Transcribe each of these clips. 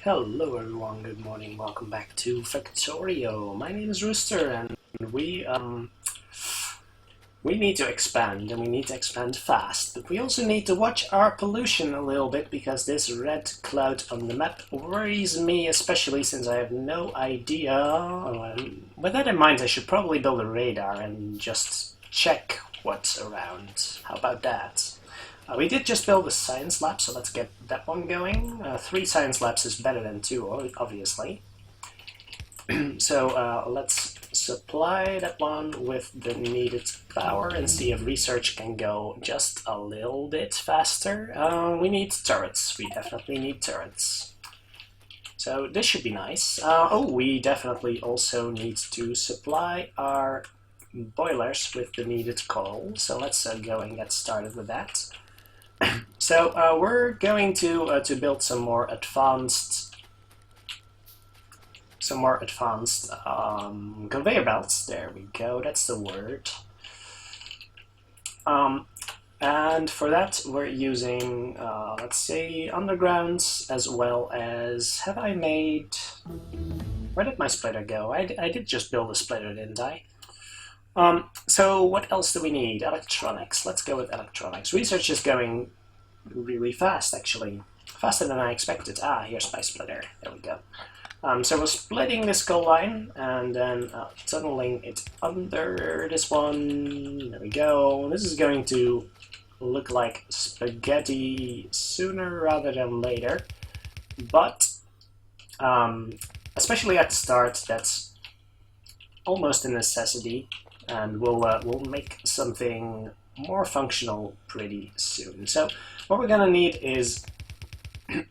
Hello everyone, good morning, welcome back to Factorio. My name is Rooster and we need to expand and we need to expand fast, but we also need to watch our pollution a little bit because this red cloud on the map worries me, especially since I have no idea. With that in mind, I should probably build a radar and just check what's around. How about that? We did just build a science lab, so let's get that one going. 3 science labs is better than 2, obviously. So let's supply that one with the needed power and see if research can go just a little bit faster. We need turrets. We definitely need turrets. So this should be nice. We definitely also need to supply our boilers with the needed coal. So let's go and get started with that. So we're going to build some more advanced conveyor belts. There we go. That's the word. And for that, we're using, let's say, undergrounds as well as. Have I made? Where did my splitter go? I did just build a splitter, didn't I? So what else do we need? Electronics. Let's go with electronics. Research is going really fast, actually. Faster than I expected. Here's my splitter. There we go. So we're splitting this coal line and then tunneling it under this one. There we go. This is going to look like spaghetti sooner rather than later. But, especially at the start, that's almost a necessity. And we'll make something more functional pretty soon. So what we're gonna need is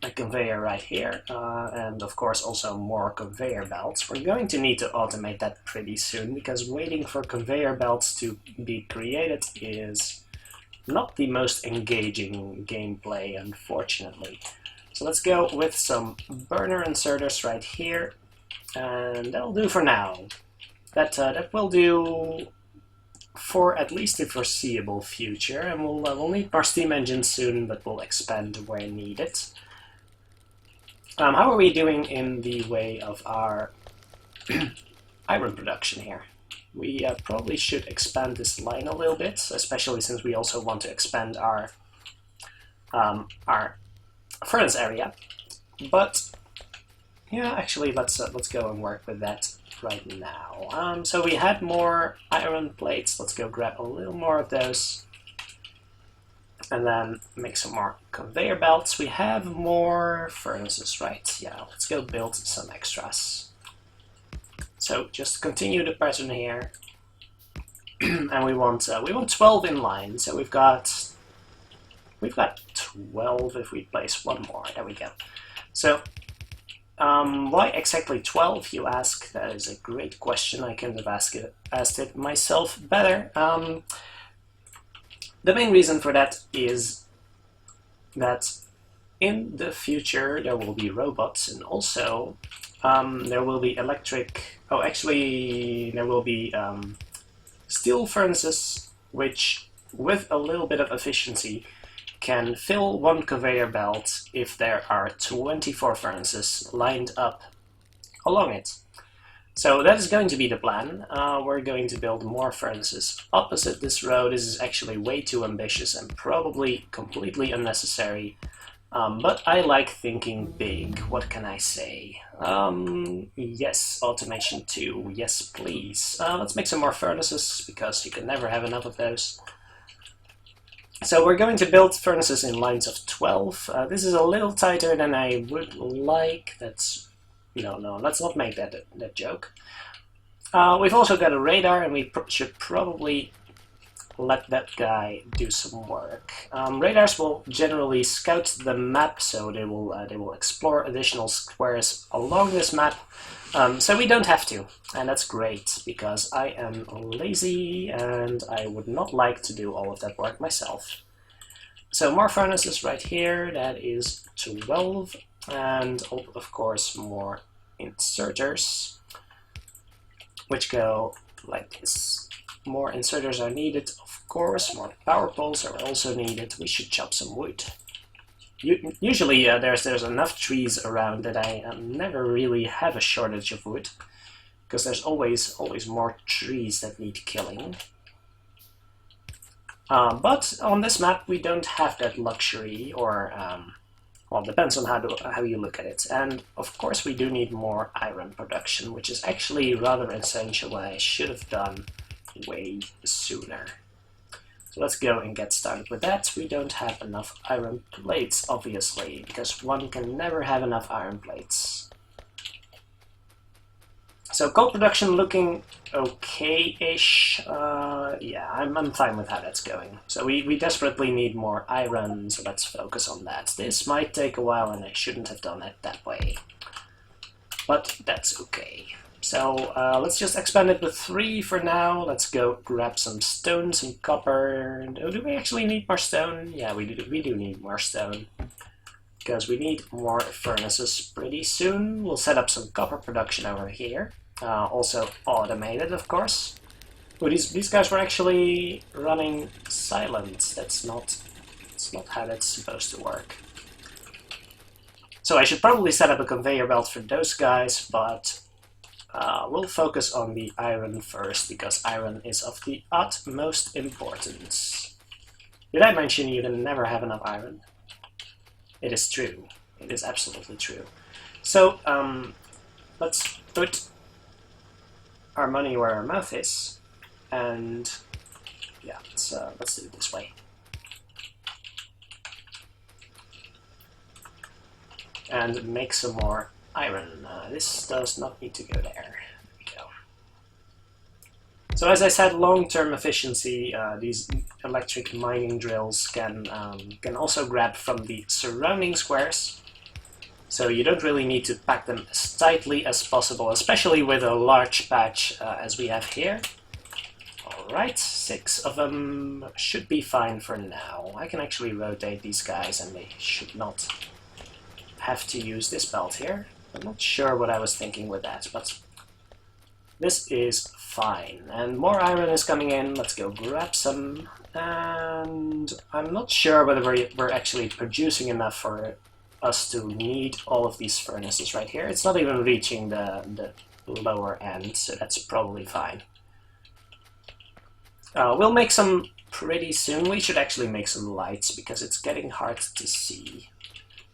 a conveyor right here, and of course also more conveyor belts. We're going to need to automate that pretty soon because waiting for conveyor belts to be created is not the most engaging gameplay, unfortunately. So let's go with some burner inserters right here, and that'll do for now. That will do for at least the foreseeable future, and we'll need more steam engines soon, but we'll expand where needed. How are we doing in the way of our iron production here? We probably should expand this line a little bit, especially since we also want to expand our furnace area. But yeah, actually, let's go and work with that right now. So we had more iron plates. Let's go grab a little more of those. And then make some more conveyor belts. We have more furnaces, right? Yeah, let's go build some extras. So just continue the pattern here. And we want 12 in line. So we've got 12 if we place one more. There we go. So why exactly 12, you ask? That is a great question. I couldn't have asked it myself better. The main reason for that is that in the future there will be robots, and also there will be there will be steel furnaces, which with a little bit of efficiency can fill one conveyor belt if there are 24 furnaces lined up along it. So that is going to be the plan. We're going to build more furnaces opposite this road. This is actually way too ambitious and probably completely unnecessary. But I like thinking big. What can I say? Yes, automation 2. Yes, please. Let's make some more furnaces because you can never have enough of those. So we're going to build furnaces in lines of 12. This is a little tighter than I would like. No, let's not make that joke. We've also got a radar, and we should probably let that guy do some work. Radars will generally scout the map, so they will explore additional squares along this map. So we don't have to, and that's great because I am lazy and I would not like to do all of that work myself. So more furnaces right here. That is 12. And of course more inserters, which go like this. More inserters are needed, of course. More power poles are also needed. We should chop some wood. Usually there's enough trees around that I never really have a shortage of wood, because there's always more trees that need killing. But on this map we don't have that luxury, or well, depends on how you look at it. And of course we do need more iron production, which is actually rather essential, and I should have done way sooner. So let's go and get started with that. We don't have enough iron plates, obviously, because one can never have enough iron plates. So coal production looking okay-ish. Yeah, I'm fine with how that's going. So we desperately need more iron, so let's focus on that. This might take a while, and I shouldn't have done it that way. But that's okay. So let's just expand it with 3 for now. Let's go grab some stone, some copper. Oh, do we actually need more stone? Yeah, we do need more stone, because we need more furnaces pretty soon. We'll set up some copper production over here. Also automated, of course. Oh, these guys were actually running silent. That's not how that's supposed to work. So I should probably set up a conveyor belt for those guys, but we'll focus on the iron first, because iron is of the utmost importance. Did I mention you can never have enough iron? It is true. It is absolutely true. So let's put our money where our mouth is, and yeah, let's do it this way. And make some more iron. This does not need to go there. There we go. So as I said, long-term efficiency, these electric mining drills can also grab from the surrounding squares. So you don't really need to pack them as tightly as possible, especially with a large patch as we have here. Alright, 6 of them should be fine for now. I can actually rotate these guys and they should not have to use this belt here. I'm not sure what I was thinking with that, but this is fine. And more iron is coming in. Let's go grab some. And I'm not sure whether we're actually producing enough for us to need all of these furnaces right here. It's not even reaching the lower end, so that's probably fine. We'll make some pretty soon. We should actually make some lights, because it's getting hard to see.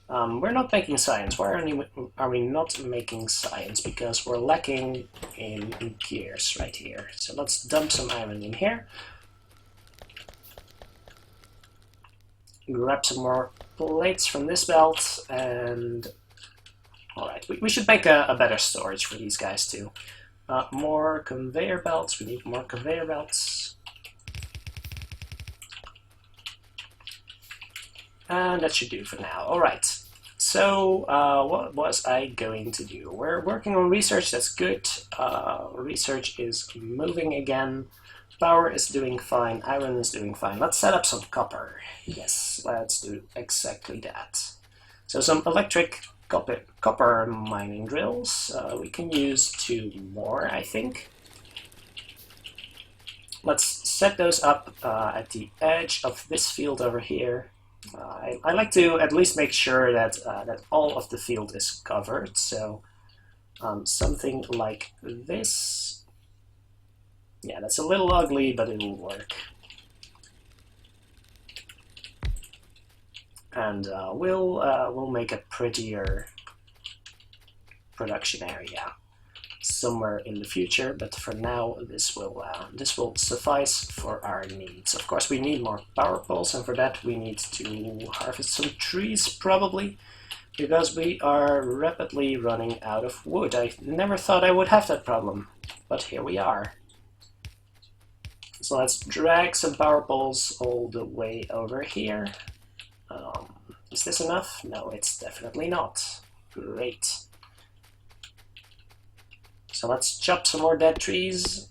We're not making science. Why are we not making science? Because we're lacking in gears right here. So let's dump some iron in here. Grab some more plates from this belt, and alright, we should make a better storage for these guys too. More conveyor belts. We need more conveyor belts. And that should do for now. Alright, so what was I going to do? We're working on research, that's good. Research is moving again. Power is doing fine, iron is doing fine. Let's set up some copper. Yes, let's do exactly that. So some electric copper mining drills. We can use 2 more, I think. Let's set those up at the edge of this field over here. I like to at least make sure that that all of the field is covered. So something like this. Yeah, that's a little ugly, but it'll work. And we'll make a prettier production area somewhere in the future, but for now this will suffice for our needs. Of course, we need more power poles, and for that we need to harvest some trees probably, because we are rapidly running out of wood. I never thought I would have that problem, but here we are. So let's drag some power poles all the way over here. Is this enough? No, it's definitely not. Great. So let's chop some more dead trees.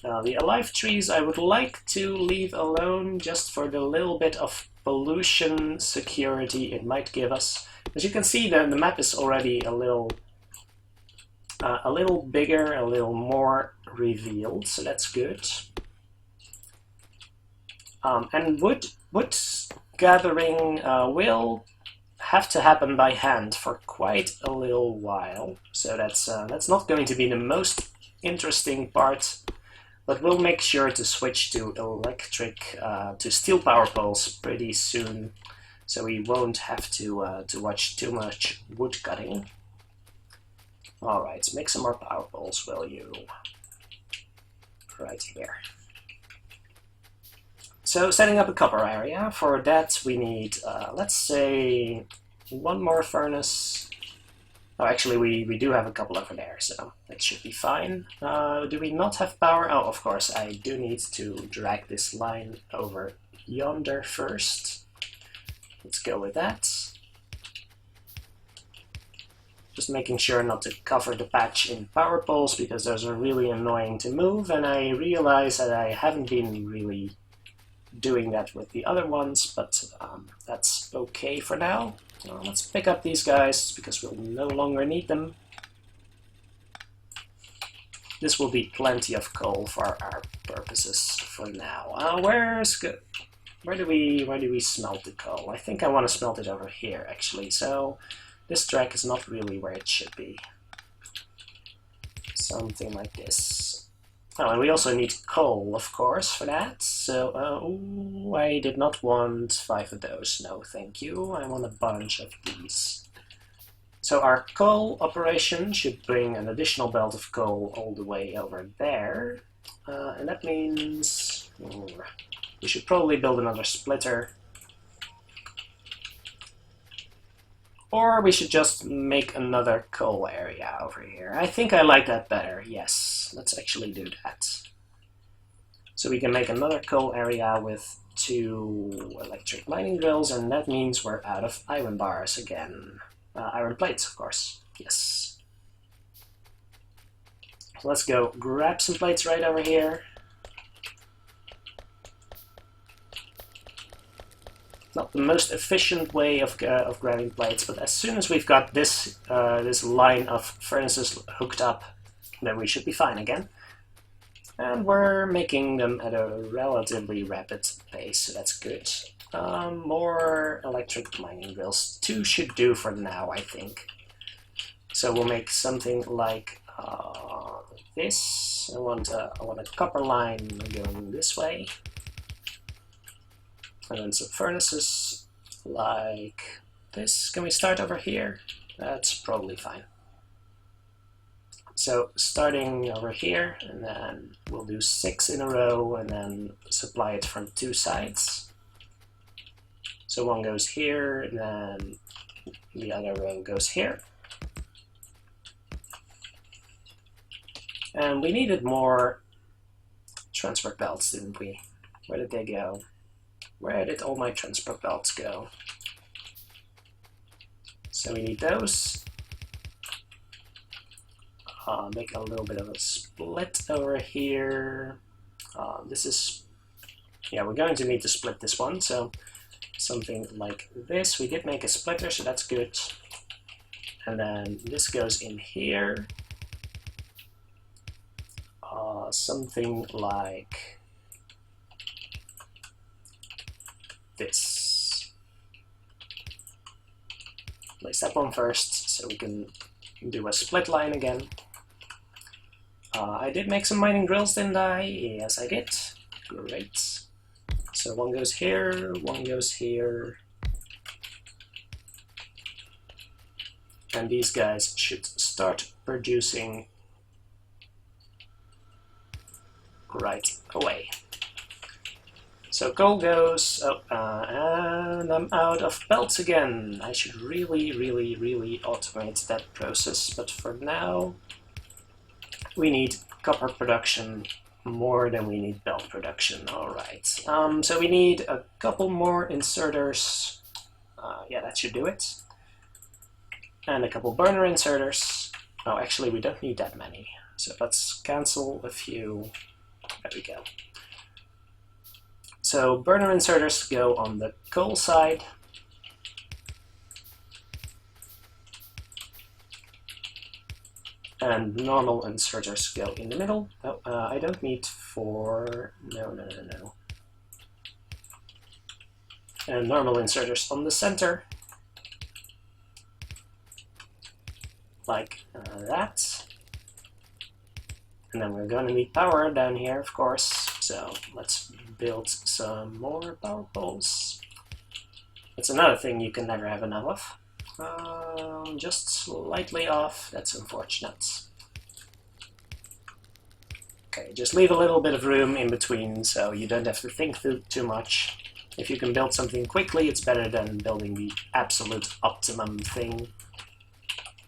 The alive trees I would like to leave alone, just for the little bit of pollution security it might give us. As you can see, the map is already a little bigger, a little more revealed, so that's good. And wood gathering will have to happen by hand for quite a little while, so that's not going to be the most interesting part, but we'll make sure to switch to electric, to steel power poles pretty soon, so we won't have to watch too much wood cutting. Alright, make some more power poles, will you? Right here. So setting up a copper area, for that we need, let's say, one more furnace. Oh, actually we do have a couple over there, so that should be fine. Do we not have power? Oh, of course, I do need to drag this line over yonder first. Let's go with that. Just making sure not to cover the patch in power poles, because those are really annoying to move, and I realize that I haven't been really doing that with the other ones, but that's okay for now. Let's pick up these guys, because we'll no longer need them. This will be plenty of coal for our purposes for now. Where do we smelt the coal? I think I want to smelt it over here, actually, so this track is not really where it should be. Something like this. Oh, and we also need coal, of course, for that. So, I did not want 5 of those. No, thank you. I want a bunch of these. So our coal operation should bring an additional belt of coal all the way over there. And that means we should probably build another splitter. Or we should just make another coal area over here. I think I like that better, yes. Let's actually do that. So we can make another coal area with 2 electric mining drills, and that means we're out of iron bars again. Iron plates, of course, yes. So let's go grab some plates right over here. Not the most efficient way of grabbing plates, but as soon as we've got this this line of furnaces hooked up, then we should be fine again. And we're making them at a relatively rapid pace, so that's good. More electric mining drills. 2 should do for now, I think. So we'll make something like this. I want a copper line going this way. And then some furnaces like this. Can we start over here? That's probably fine. So starting over here, and then we'll do 6 in a row, and then supply it from 2 sides. So one goes here, and then the other row goes here. And we needed more transport belts, didn't we? Where did they go? Where did all my transport belts go? So we need those. Make a little bit of a split over here. This is, yeah, we're going to need to split this one, so something like this. We did make a splitter, so that's good. And then this goes in here. Something like this. Place that one first, so we can do a split line again. I did make some mining drills, didn't I? Yes, I did. Great. So one goes here, one goes here. And these guys should start producing right away. So coal goes, and I'm out of belts again. I should really automate that process, but for now we need copper production more than we need belt production. Alright, so we need a couple more inserters. Yeah, that should do it. And a couple burner inserters. Oh, actually we don't need that many. So let's cancel a few. There we go. So burner inserters go on the coal side. And normal inserters go in the middle. Oh, I don't need 4. No. And normal inserters on the center. like that. And then we're going to need power down here, of course. So let's build some more power poles. That's another thing you can never have enough of. Just slightly off. That's unfortunate. Okay, just leave a little bit of room in between so you don't have to think too much. If you can build something quickly, it's better than building the absolute optimum thing.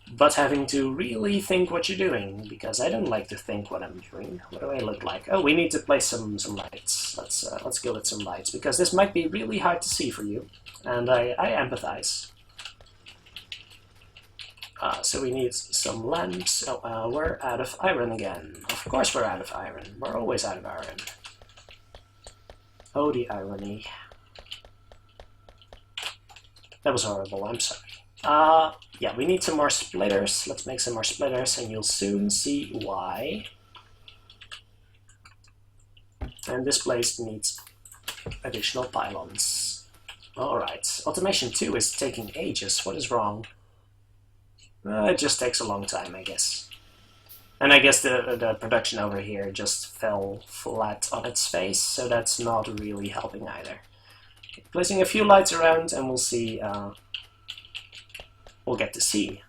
But having to really think what you're doing, because I don't like to think what I'm doing. What do I look like? Oh, we need to place some lights. Let's go with some lights, because this might be really hard to see for you, and I empathize. So we need some lamps. Oh, we're out of iron again. Of course we're out of iron. We're always out of iron. Oh, the irony. That was horrible, I'm sorry. Yeah, we need some more splitters. Let's make some more splitters, and you'll soon see why. And this place needs additional pylons. Alright, automation 2 is taking ages. What is wrong? It just takes a long time, I guess. And I guess the production over here just fell flat on its face, so that's not really helping either. Okay, placing a few lights around, and we'll see. We'll get to see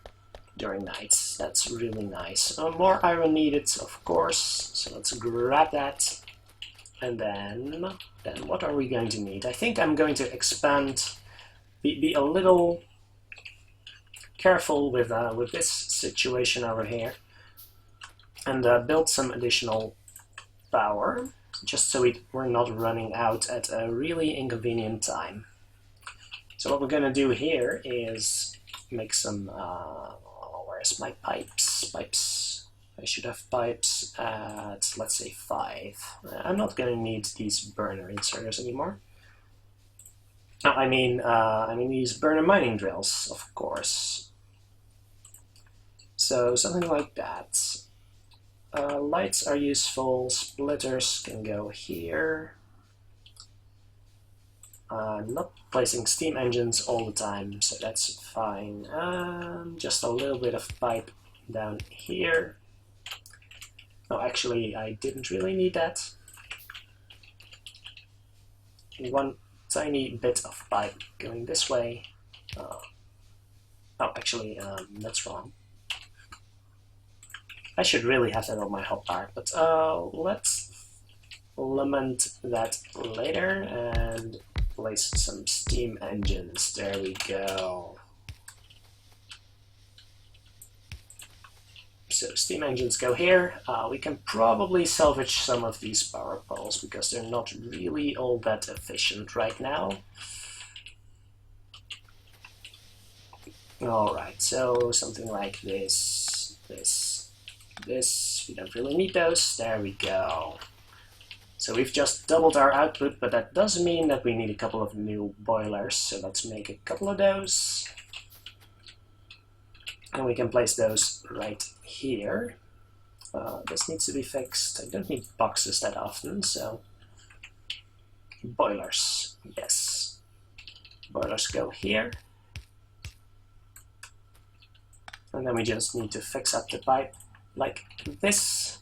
during nights. That's really nice. More iron needed, of course. So let's grab that. And then what are we going to need? I think I'm going to expand. Be a little careful with this situation over here, and build some additional power, just so we're not running out at a really inconvenient time. So what we're going to do here is make some, where's my pipes? I should have pipes at, let's say, 5. I'm not going to need these burner inserters anymore. No, I mean these burner mining drills, of course. So something like that. Lights are useful, splitters can go here. Not placing steam engines all the time, so that's fine. Just a little bit of pipe down here. Oh, actually, I didn't really need that. One tiny bit of pipe going this way. Oh, actually, that's wrong. I should really have that on my hotbar, but let's lament that later and place some steam engines. There we go. So steam engines go here. We can probably salvage some of these power poles because they're not really all that efficient right now. Alright, so something like this, we don't really need those. There we go. So we've just doubled our output, but that does mean that we need a couple of new boilers, so let's make a couple of those. And we can place those right here. This needs to be fixed. I don't need boxes that often, so boilers, yes. Boilers go here. And then we just need to fix up the pipe like this.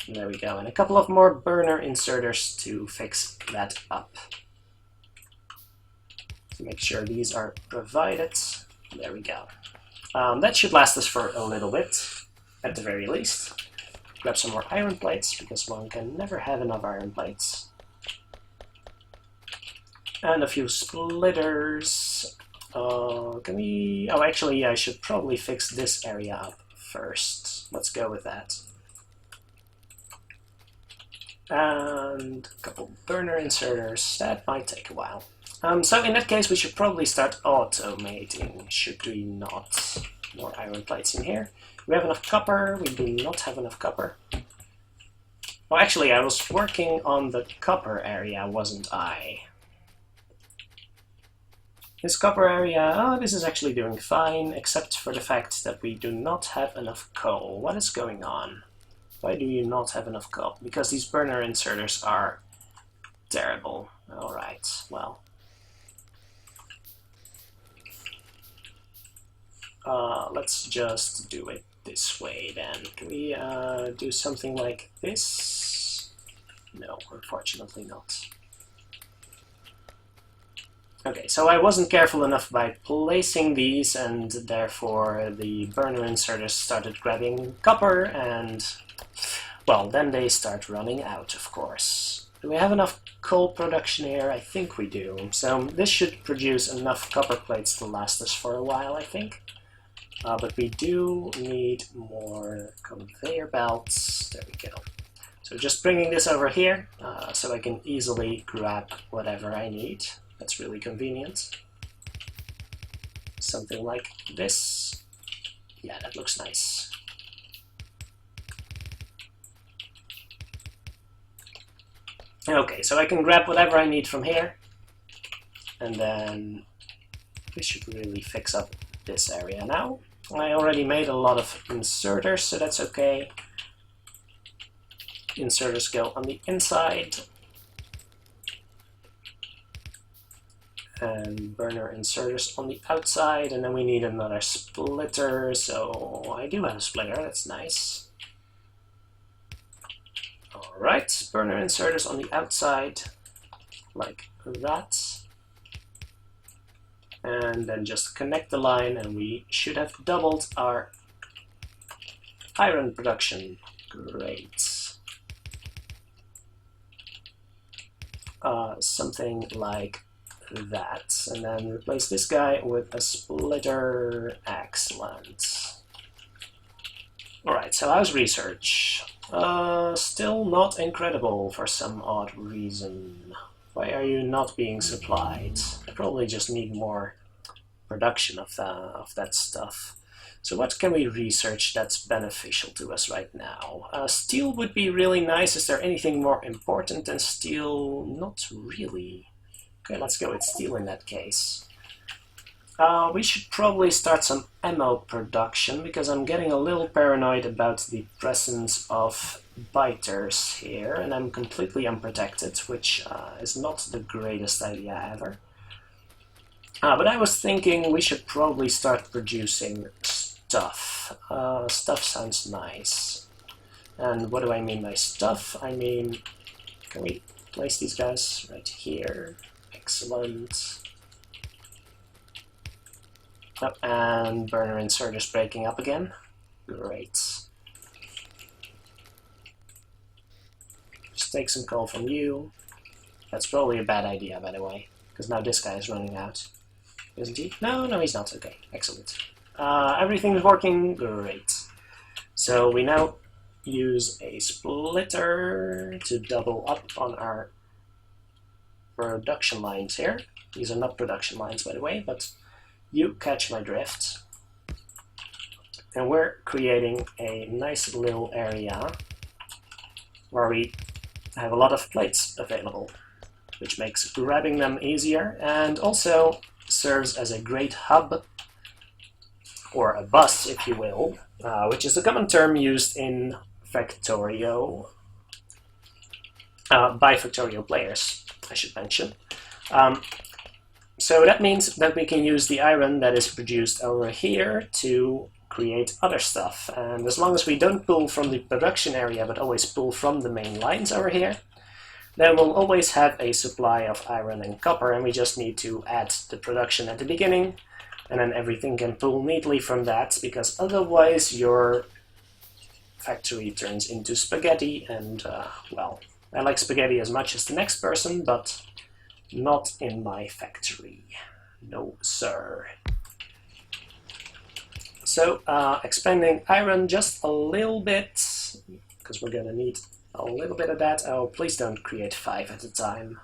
And there we go. And a couple of more burner inserters to fix that up. To make sure these are provided. There we go. That should last us for a little bit, at the very least. Grab some more iron plates, because one can never have enough iron plates. And a few splitters. Can we... Oh, actually, yeah, I should probably fix this area up first. Let's go with that. And a couple burner inserters. That might take a while. So in that case, we should probably start automating, should we not? More iron plates in here. We have enough copper. We do not have enough copper. Well, actually, I was working on the copper area, wasn't I? This copper area, this is actually doing fine, except for the fact that we do not have enough coal. What is going on? Why do you not have enough coal? Because these burner inserters are terrible. Alright, well. Let's just do it this way then. Can we do something like this? No, unfortunately not. Okay, so I wasn't careful enough by placing these, and therefore the burner inserters started grabbing copper, and well, then they start running out, of course. Do we have enough coal production here? I think we do. So this should produce enough copper plates to last us for a while, I think. But we do need more conveyor belts. There we go. So just bringing this over here, so I can easily grab whatever I need. That's really convenient. Something like this. Yeah, that looks nice. Okay, so I can grab whatever I need from here. And then we should really fix up this area now. I already made a lot of inserters, so that's okay. Inserters go on the inside. And burner inserters on the outside, and then we need another splitter, so I do have a splitter, that's nice. Alright, burner inserters on the outside, like that. And then just connect the line, and we should have doubled our iron production. Great. Something like that, and then replace this guy with a splitter. Excellent. Alright, so how's research? Still not incredible for some odd reason. Why are you not being supplied? I probably just need more production of that stuff. So what can we research that's beneficial to us right now? Steel would be really nice. Is there anything more important than steel? Not really. Okay, let's go with steel in that case. We should probably start some ammo production, because I'm getting a little paranoid about the presence of biters here, and I'm completely unprotected, which is not the greatest idea ever. But I was thinking we should probably start producing stuff. Stuff sounds nice. And what do I mean by stuff? I mean, can we place these guys right here? Excellent. Oh, and burner inserters breaking up again. Great. Just take some coal from you. That's probably a bad idea, by the way, because now this guy is running out. Isn't he? No, he's not. Okay, excellent. Everything's working great. So we now use a splitter to double up on our production lines here. These are not production lines, by the way, but you catch my drift. And we're creating a nice little area where we have a lot of plates available, which makes grabbing them easier, and also serves as a great hub, or a bus, if you will, which is a common term used in Factorio, by Factorio players, I should mention. So that means that we can use the iron that is produced over here to create other stuff. And as long as we don't pull from the production area, but always pull from the main lines over here, then we'll always have a supply of iron and copper, and we just need to add the production at the beginning, and then everything can pull neatly from that, because otherwise your factory turns into spaghetti, and, well, I like spaghetti as much as the next person, but not in my factory. No, sir. So, expanding iron just a little bit, because we're gonna need a little bit of that. Oh, please don't create 5 at a time.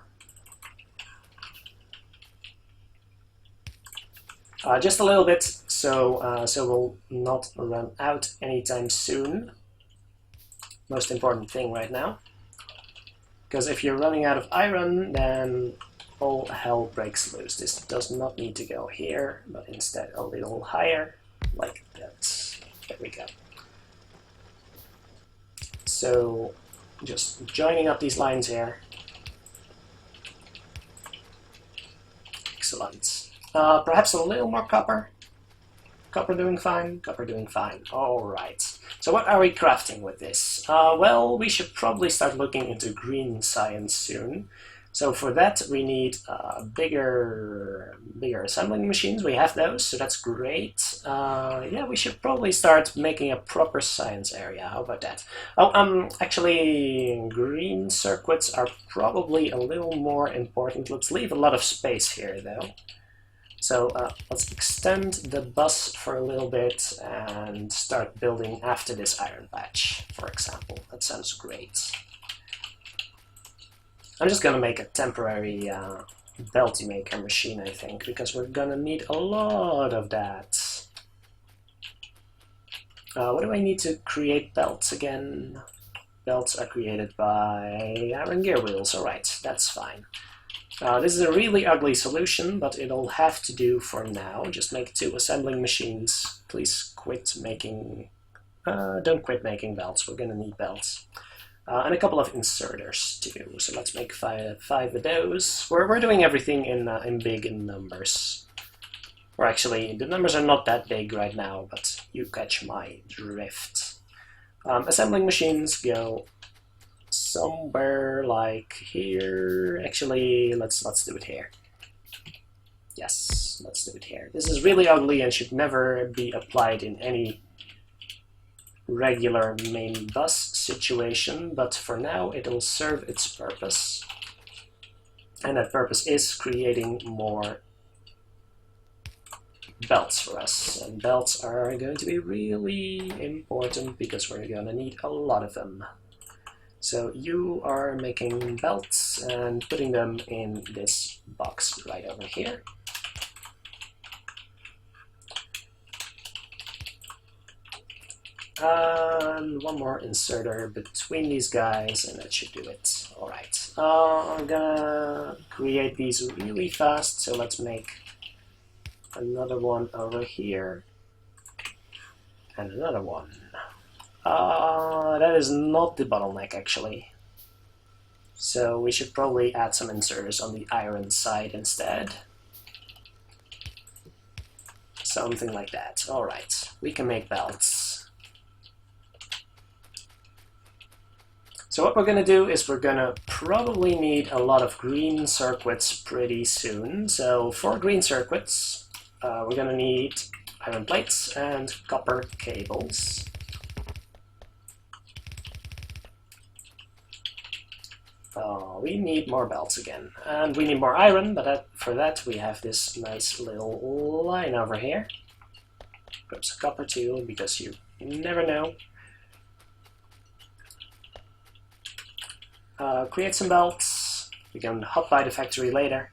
Just a little bit, so we'll not run out anytime soon. Most important thing right now. Because if you're running out of iron, then all hell breaks loose. This does not need to go here, but instead a little higher, like that. There we go. So, just joining up these lines here. Excellent. Perhaps a little more copper. Copper doing fine, copper doing fine. Alright. So what are we crafting with this? Well, we should probably start looking into green science soon. So for that we need bigger assembling machines. We have those, so that's great. Yeah, we should probably start making a proper science area. How about that? Oh, actually, green circuits are probably a little more important. Let's leave a lot of space here, though. So let's extend the bus for a little bit and start building after this iron patch, for example. That sounds great. I'm just gonna make a temporary belty maker machine, I think, because we're gonna need a lot of that. What do I need to create belts again? Belts are created by iron gear wheels. Alright, that's fine. This is a really ugly solution, but it'll have to do for now. Just make 2 assembling machines. Please quit making... don't quit making belts, we're gonna need belts. And a couple of inserters too, so let's make 5 of those. We're doing everything in big numbers. Or actually, the numbers are not that big right now, but you catch my drift. Assembling machines go somewhere like here. Actually, let's do it here. Yes, let's do it here. This is really ugly and should never be applied in any regular main bus situation, but for now it'll serve its purpose. And that purpose is creating more belts for us. And belts are going to be really important because we're going to need a lot of them. So you are making belts and putting them in this box right over here. And one more inserter between these guys, and that should do it. Alright, I'm gonna create these really fast, so let's make another one over here. And another one. That is not the bottleneck, actually. So we should probably add some inserters on the iron side instead. Something like that. Alright, we can make belts. So what we're going to do is we're going to probably need a lot of green circuits pretty soon. So for green circuits, we're going to need iron plates and copper cables. We need more belts again, and we need more iron, but for that we have this nice little line over here. Grab some copper too, because you never know. Create some belts. We can hop by the factory later.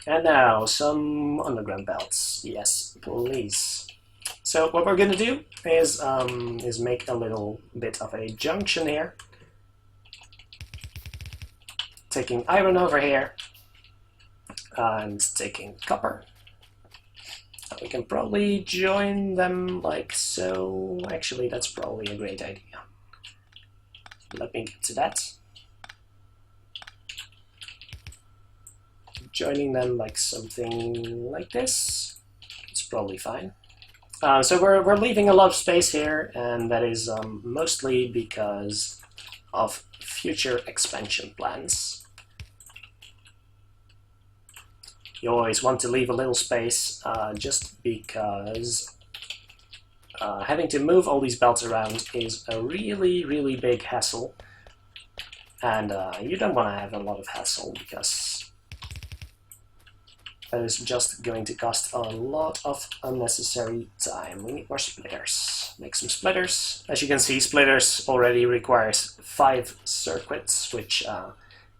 And now some underground belts. Yes, please. So what we're going to do is make a little bit of a junction here. Taking iron over here and taking copper. We can probably join them like so. Actually, that's probably a great idea. Let me get to that. Joining them like something like this. It's probably fine. So we're leaving a lot of space here, and that is mostly because of future expansion plans. You always want to leave a little space just because having to move all these belts around is a really, really big hassle. And you don't want to have a lot of hassle because that is just going to cost a lot of unnecessary time. We need more splitters. Make some splitters. As you can see, splitters already requires 5 circuits, which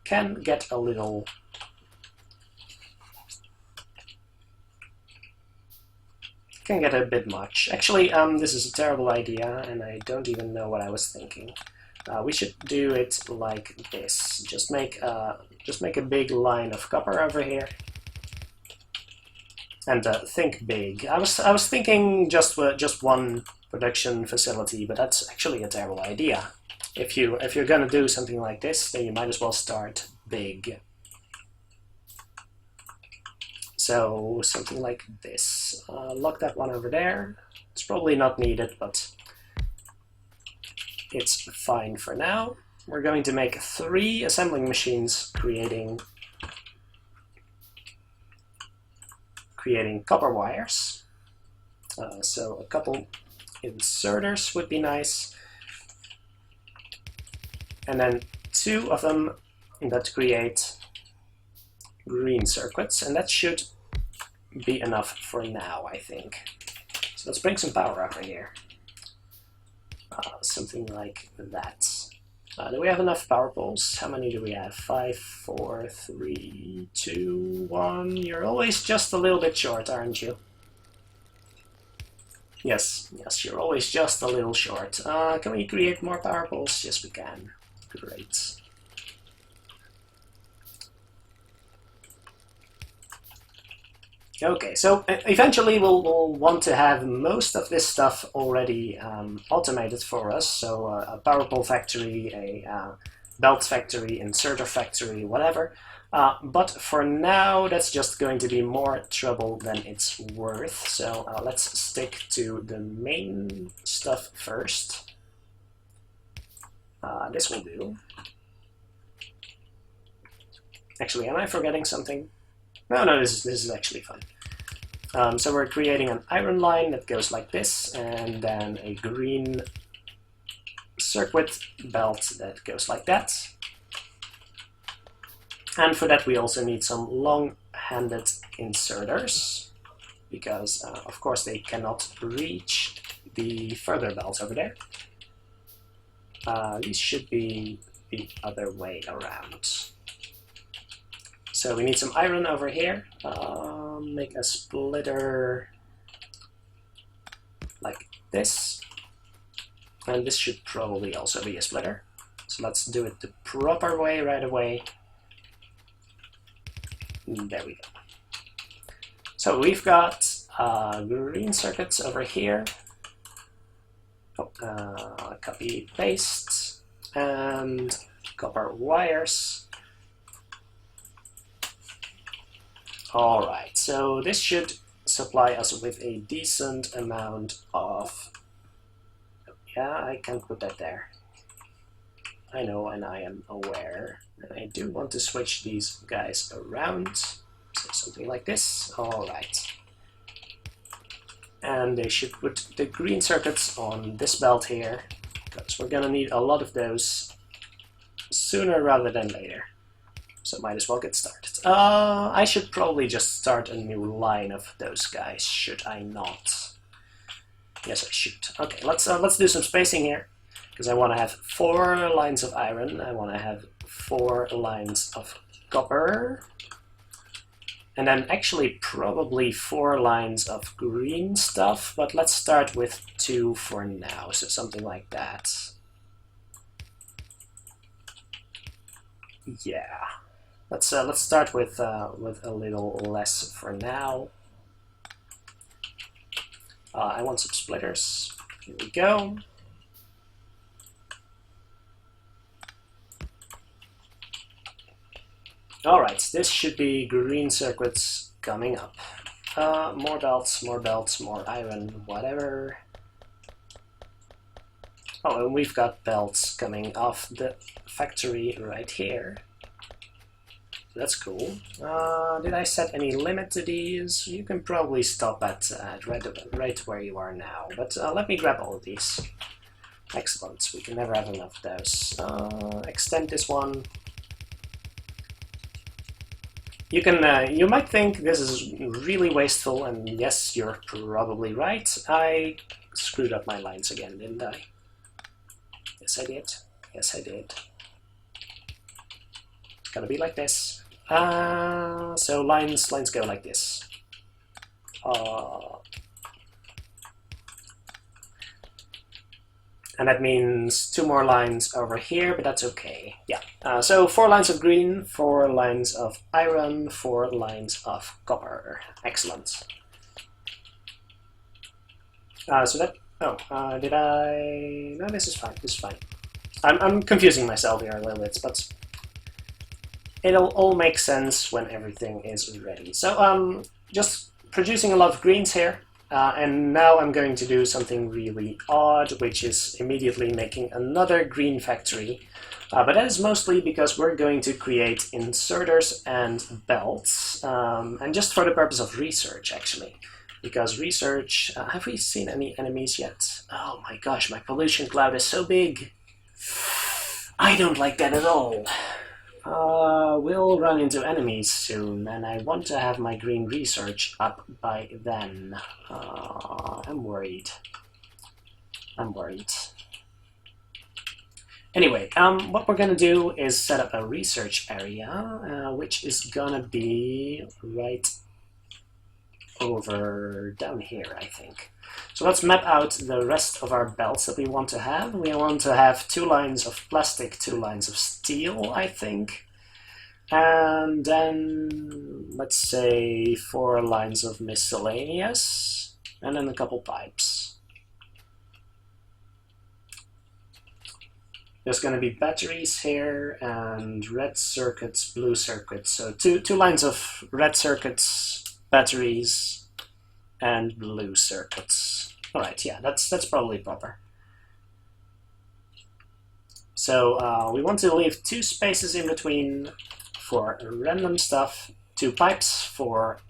can get a little bit much. Actually, this is a terrible idea, and I don't even know what I was thinking. We should do it like this. Just make a big line of copper over here. And think big. I was thinking just one production facility, but that's actually a terrible idea. If you're gonna do something like this, then you might as well start big. So something like this. Lock that one over there. It's probably not needed, but it's fine for now. We're going to make 3 assembling machines creating copper wires. So a couple inserters would be nice. And then 2 of them that create green circuits, and that should be enough for now, I think. So let's bring some power over here. Something like that. Do we have enough power poles? How many do we have? 5, 4, 3, 2, 1. You're always just a little bit short, aren't you? Yes, you're always just a little short. Can we create more power poles? Yes, we can. Great. Okay, so eventually we'll want to have most of this stuff already automated for us. So a power pole factory, a belt factory, inserter factory, whatever. But for now, that's just going to be more trouble than it's worth. So let's stick to the main stuff first. This will do. Actually, am I forgetting something? No, this is actually fine. So we're creating an iron line that goes like this, and then a green circuit belt that goes like that. And for that we also need some long-handed inserters, because of course they cannot reach the further belts over there. These should be the other way around. So we need some iron over here. Make a splitter like this. And this should probably also be a splitter. So let's do it the proper way right away. There we go. So we've got green circuits over here. Copy, paste, and copper wires. Alright, so this should supply us with a decent amount of... Yeah, I can't put that there. I know, and I am aware. And I do want to switch these guys around. So something like this. Alright. And they should put the green circuits on this belt here, because we're gonna need a lot of those sooner rather than later. So might as well get started. I should probably just start a new line of those guys, should I not? Yes, I should. Okay, let's do some spacing here, because I want to have 4 lines of iron. I want to have 4 lines of copper, and then actually probably 4 lines of green stuff. But let's start with 2 for now. So something like that. Yeah. Let's start with a little less for now. I want some splitters. Here we go. Alright, this should be green circuits coming up. More belts, more iron, whatever. Oh, and we've got belts coming off the factory right here. That's cool. Did I set any limit to these? You can probably stop at right where you are now, but let me grab all of these. Excellent, we can never have enough of those. Extend this one. You might think this is really wasteful, and yes, you're probably right. I screwed up my lines again, didn't I? Yes, I did. Yes, I did. It's gonna be like this. So lines go like this. And that means 2 more lines over here, but that's okay. Yeah. So 4 lines of green, 4 lines of iron, 4 lines of copper. Excellent. So that... Oh, did I... No, this is fine. This is fine. I'm confusing myself here a little bit, but... it'll all make sense when everything is ready. So just producing a lot of greens here, and now I'm going to do something really odd, which is immediately making another green factory. But that is mostly because we're going to create inserters and belts, and just for the purpose of research, actually. Because research, have we seen any enemies yet? Oh my gosh, my pollution cloud is so big. I don't like that at all. We'll run into enemies soon, and I want to have my green research up by then. I'm worried. I'm worried. Anyway, what we're gonna do is set up a research area, which is gonna be right over down here, I think. So let's map out the rest of our belts that we want to have. We want to have 2 lines of plastic, 2 lines of steel, I think. And then, let's say, 4 lines of miscellaneous, and then a couple pipes. There's going to be batteries here, and red circuits, blue circuits. So two lines of red circuits, batteries, and blue circuits. Alright, yeah, that's probably proper. So we want to leave 2 spaces in between for random stuff, 2 pipes for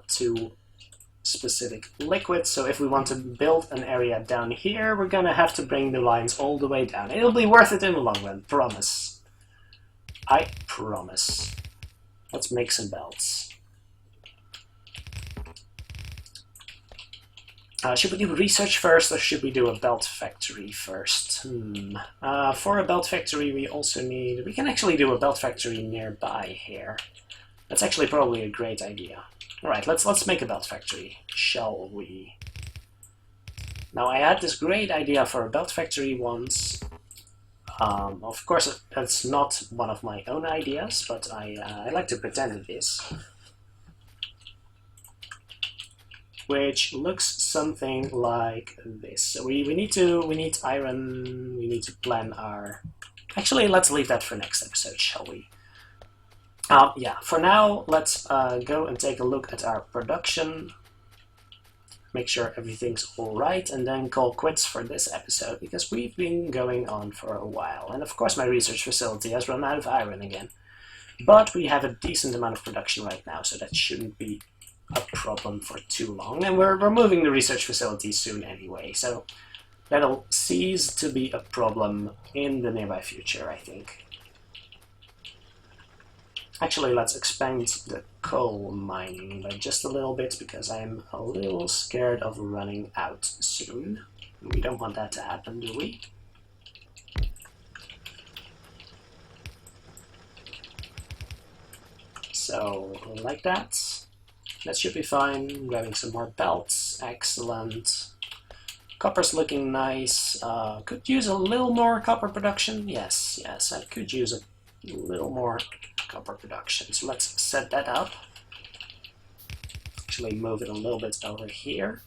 2 specific liquids. So if we want to build an area down here, we're gonna have to bring the lines all the way down. It'll be worth it in the long run, promise. I promise. Let's make some belts. Should we do research first, or should we do a belt factory first? For a belt factory, we also need... We can actually do a belt factory nearby here. That's actually probably a great idea. Alright, let's make a belt factory, shall we? Now, I had this great idea for a belt factory once. Of course, that's not one of my own ideas, but I like to pretend it is. Which looks something like this. So we need iron, we need to plan our... Actually, let's leave that for next episode, shall we? Yeah, for now, let's go and take a look at our production. Make sure everything's alright, and then call quits for this episode, because we've been going on for a while. And of course my research facility has run out of iron again. But we have a decent amount of production right now, so that shouldn't be a problem for too long. And we're moving the research facility soon anyway, so that'll cease to be a problem in the nearby future, I think. Actually, let's expand the coal mining by just a little bit, because I'm a little scared of running out soon. We don't want that to happen, do we? So, like that. That should be fine. Grabbing some more belts. Excellent. Copper's looking nice. Could use a little more copper production. Yes, I could use a little more copper production. So let's set that up. Actually move it a little bit over here.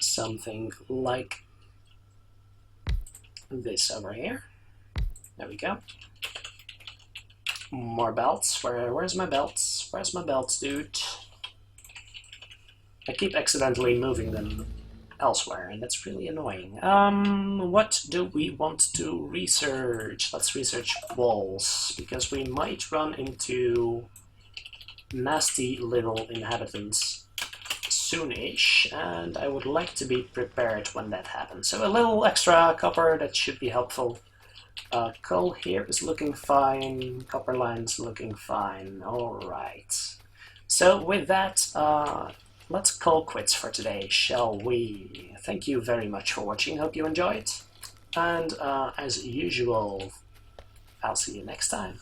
Something like this over here. There we go. More belts. Where's my belts? Where's my belts, dude? I keep accidentally moving them elsewhere, and that's really annoying. What do we want to research? Let's research walls, because we might run into nasty little inhabitants soonish, and I would like to be prepared when that happens. So a little extra copper, that should be helpful. Coal here is looking fine, copper line's looking fine. Alright. So with that, let's call quits for today, shall we? Thank you very much for watching, hope you enjoyed. And as usual, I'll see you next time.